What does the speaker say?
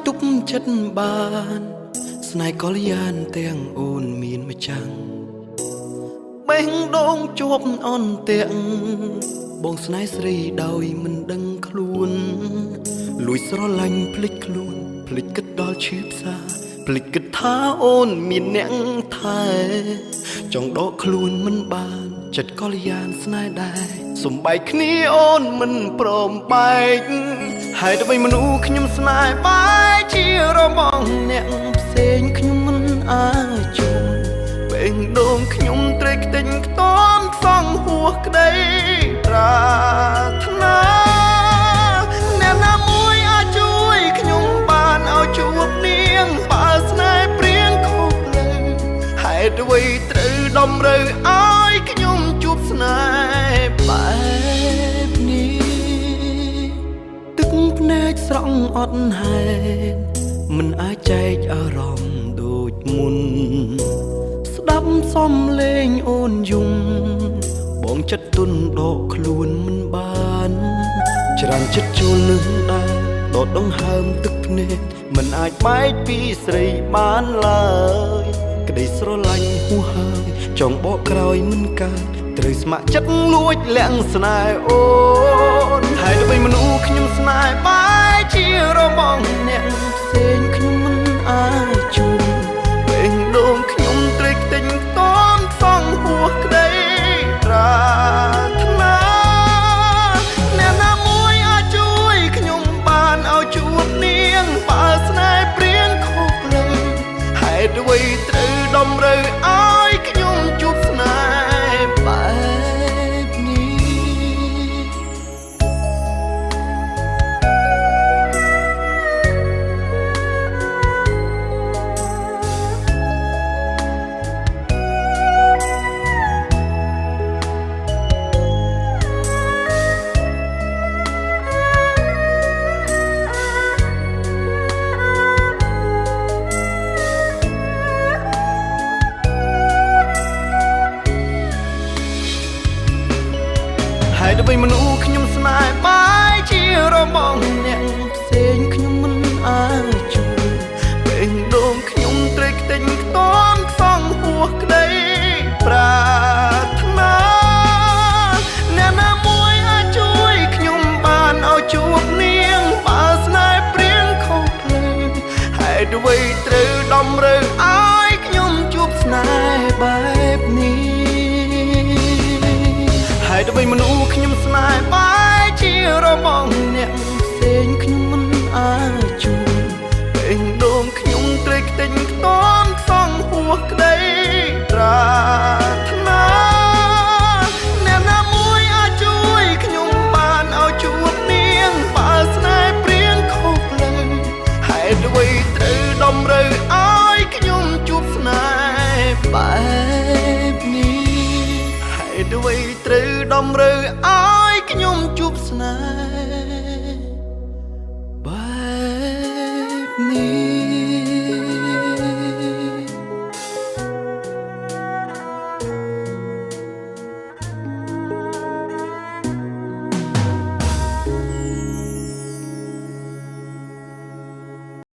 ទប់ចិត្តបានស្នេហ៍កលយានទាំងអូនមានម្ចាំងបេះដូងជាប់អន់ទាំងបងស្នេហ៍ស្រីដោយមិនដឹងខ្លួនលួចស្រឡាញ់ភ្លេចខ្លួនភ្លេចគិតដល់ឈឺផ្សាភ្លេចគិតថាអូនមានអ្នកថែចង់ដកខ្លួនមិនបានចិត្តកលយានស្នេហ៍ដែរសំបែកគ្នាអូនមិនព្រមបែកហើយទៅមនុស្សខ្ញុំស្នេហ៍បែកជារបងអ្នកផ្សេងខ្ញុំមិនអាចជុំបេះដូងខ្ញុំត្រេកខ្ទេញខ្ទាំខ្សងហួសក្តីប្រាថ្នាអ្នកណាមួយអាចជួយខ្ញុំបានឲ្យជួបនាងបើស្នេហ៍ព្រៀងខុសលើហេតុអ្វីត្រូវតម្រូវឲ្យខ្ញុំជួបស្នេហ៍បែបនេះទឹកភ្នែកស្រង់អត់ហេតុមិនអាចចែកអារម្មណ៍ដូចមុនស្ដាប់សំឡេងអូនយំបងចិត្តទុនដកខ្លួនមិនបានច្រើនចិត្តជួលនឹងដែរដកដង្ហើមទឹកភ្នែកមិនអាចបែកពីស្រីបានឡើយក្តីស្រឡាញ់ហួសហើយចង់បកក្រោយមិនកើតត្រូវស្ម័គ្រចិត្តលួចលាក់ស្នេហ៍អូនហើយទៅមនុស្សខ្ញុំស្នេហ៍បែកជារបងអ្នកផ្សេងខ្ញុំមិនអាចជួបបេះដូងខ្ញុំត្រេកខ្ទេញខ្ទាំខ្សងហួសក្តីប្រាថ្នាអ្នកណាមួយអាចជួយខ្ញុំបានឲ្យជួបនាងបើស្នេហ៍ព្រៀងខុសលើហេតុអ្វីត្រូវតម្រូវឲ្យខ្ញុំជួបស្នេហ៍បែបនេះហើយទៅមនុស្សខ្ញុំស្នេហ៍